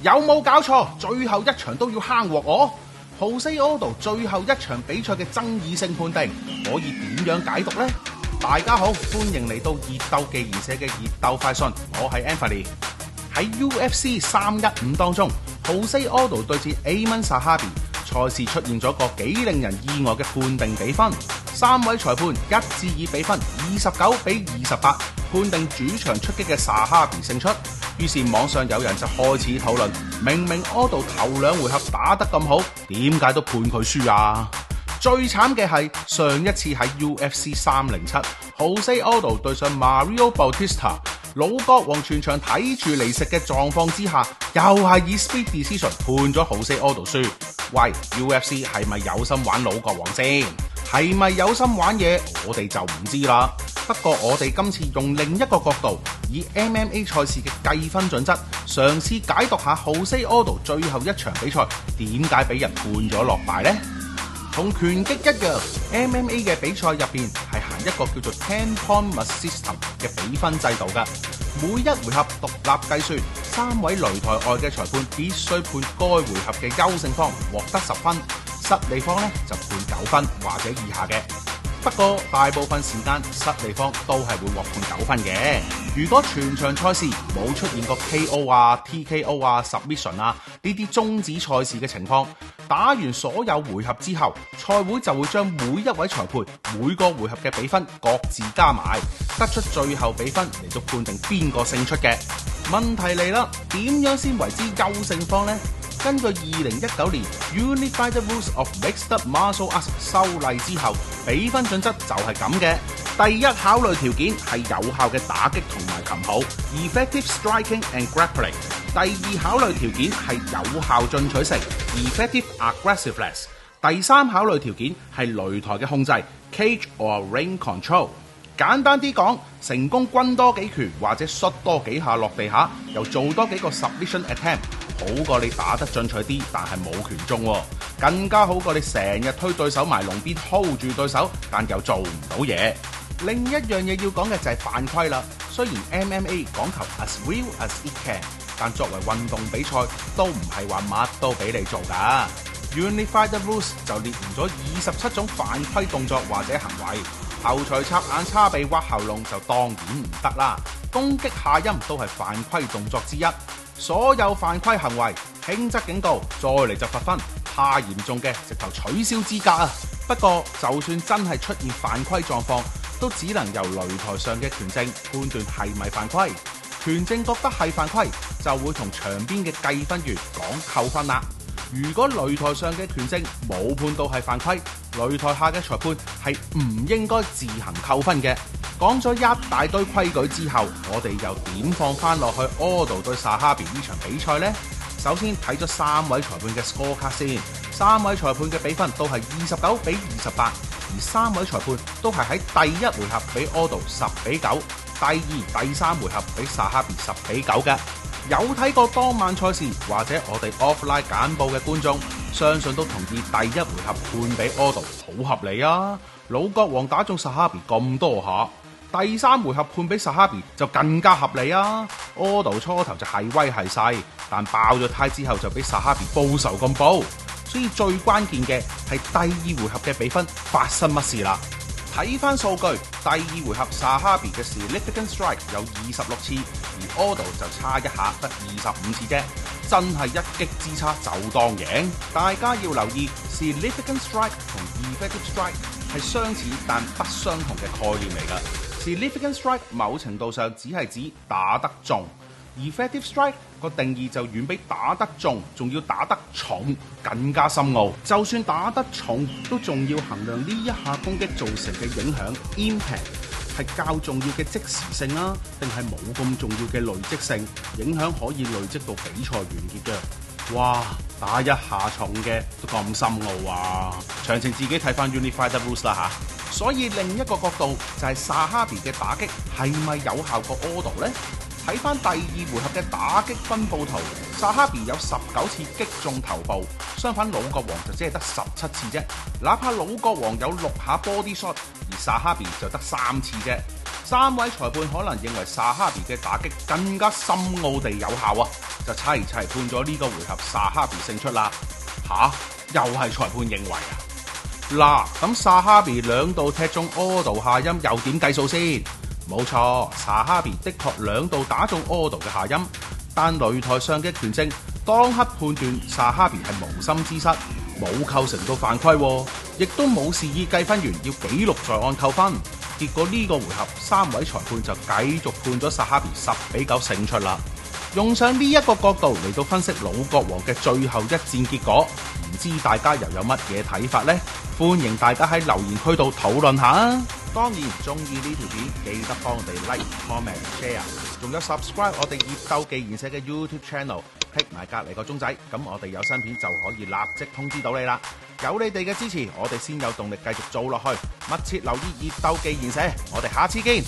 有冇搞錯？最後一場都要坑鑊我？Jose Aldo 最後一場比賽嘅爭議性判定可以點樣解讀呢？大家好，歡迎嚟到熱鬥技研社嘅熱鬥快訊，我係 Anthony。喺 UFC 315當中，Jose Aldo 對戰 Aiemann Zahabi，賽事出現咗個幾令人意外嘅判定比分，三位裁判一致以比分29-28判定主場出擊嘅 Zahabi 勝出。於是網上有人就開始討論，明明 Aldo 頭兩回合打得咁好，點解都判佢輸啊？最慘嘅係上一次喺 UFC 307，Jose Aldo 對上 Mario Bautista， 老國王全場睇住嚟食嘅狀況之下，又係以 split decision 判咗 Jose Aldo 輸。喂 ，UFC 係咪有心玩老國王先？係咪有心玩嘢？我哋就唔知啦。不過我哋今次用另一個角度，以 MMA 賽事嘅計分準則，嘗試解讀下 Jose Aldo 最後一場比賽點解俾人判咗落敗呢？同拳擊一樣 ，MMA 嘅比賽入邊係行一個叫做 10-point system 嘅比分制度㗎。每一回合獨立計算，三位擂台外嘅裁判必須判該回合嘅優勝方獲得10分，失利方咧就判9分或者以下嘅。不過大部分時間失利方都係會獲判9分嘅。如果全場賽事冇出現過 KO 啊、TKO 啊、submission 啊呢啲終止賽事嘅情況，打完所有回合之後，賽會就會將每一位裁判每個回合嘅比分各自加埋，得出最後比分嚟到判定邊個勝出嘅。問題嚟啦，點樣先為之優勝方呢？根據2019年 Unified Rules of Mixed Martial Arts 修例之後，比分準則就係咁嘅。第一考慮條件係有效嘅打擊同埋擒抱 （Effective Striking and Grappling）。第二考慮條件係有效進取性 （Effective Aggressiveness）。第三考慮條件係擂台嘅控制 （Cage or Ring Control）。簡單啲講，成功轟多幾拳或者摔多幾下落地下，又做多幾個 submission attempt， 好過你打得進取啲，但係冇拳中喎，更加好過你成日推對手埋籠邊 hold 住對手，但又做唔到嘢。另一樣嘢要講嘅就係犯規啦。雖然 MMA 講求 as real as it can， 但作為運動比賽都唔係話乜都俾你做㗎。Unified Rules 就列明咗27種犯規動作或者行為。後隨插眼、叉鼻、挖喉嚨就當然唔得啦，攻擊下陰都係犯規動作之一。所有犯規行為，輕則警告，再嚟就罰分，太嚴重嘅直頭取消資格啊！不過就算真係出現犯規狀況，都只能由擂台上嘅拳證判斷係咪犯規。拳證覺得係犯規，就會同場邊嘅計分員講扣分啦。如果擂台上嘅拳證冇判到係犯規，擂台下嘅裁判係唔應該自行扣分嘅。講咗一大堆規矩之後，我哋又點放翻落去 Aldo 對 Zahabi 呢場比賽呢？首先睇咗三位裁判嘅 scorecard 先，三位裁判嘅比分都係29-28，而三位裁判都係喺第一回合俾 Aldo 10-9，第二、第三回合俾 Zahabi 10-9嘅。有睇過當晚賽事或者我哋 offline 簡報嘅觀眾，相信都同意第一回合判俾 Aldo 好合理啊！老國王打中 Zahabi 咁多下，第三回合判俾 Zahabi 就更加合理啊！Aldo 初頭就係威係勢，但爆咗胎之後就俾 Zahabi 報仇咁報，所以最關鍵嘅係第二回合嘅比分發生乜事啦？睇翻數據，第二回合 Zahabi 嘅 significant strike 有26次，而 Aldo 就差一下得25次啫，真係一擊之差就當贏。大家要留意 significant strike 同 effective strike 係相似但不相同嘅概念嚟㗎。significant strike 某程度上只係指打得中。Effective strike 個定義就遠比打得中仲要打得重更加深奧，就算打得重都仲要衡量呢一下攻擊造成嘅影響 impact 係較重要嘅即時性啊，定係冇咁重要嘅累積性，影響可以累積到比賽完結嘅。哇，打一下重嘅都咁深奧啊！詳情自己睇翻 Unified Rules 啦嚇。所以另一個角度就係 Zahabi 嘅打擊係咪有效過 Aldo 呢？睇翻第二回合嘅打擊分佈圖 ，Zahabi 有19次擊中頭部，相反老國王就只係得17次啫。哪怕老國王有6下 body shot，而 Zahabi 就得3次啫。3位裁判可能認為薩哈比嘅打擊更加深奧地有效啊，就齊齊判咗呢個回合薩哈比勝出啦。又係裁判認為啊？嗱，咁薩哈比兩度踢中柯度下音又點計數先？冇錯，薩哈比的確兩度打中柯度嘅下音，但擂台上嘅拳證當刻判斷薩哈比係無心之失，冇構成到犯規，亦都冇示意計分員要記錄在案扣分。結果呢個回合3位裁判就繼續判咗薩哈比10-9勝出啦。用上呢一個角度嚟到分析老國王嘅最後一戰結果，唔知大家又有乜嘢睇法呢？歡迎大家喺留言區度討論下。當然中意呢條片記得幫我哋 like、comment、share， 仲有 subscribe 我哋葉鬥技研社嘅 YouTube channel，click 埋隔離個鐘仔，咁我哋有新片就可以立即通知到你啦。有你哋嘅支持，我哋先有動力繼續做落去。密切留意葉鬥技研社，我哋下次見。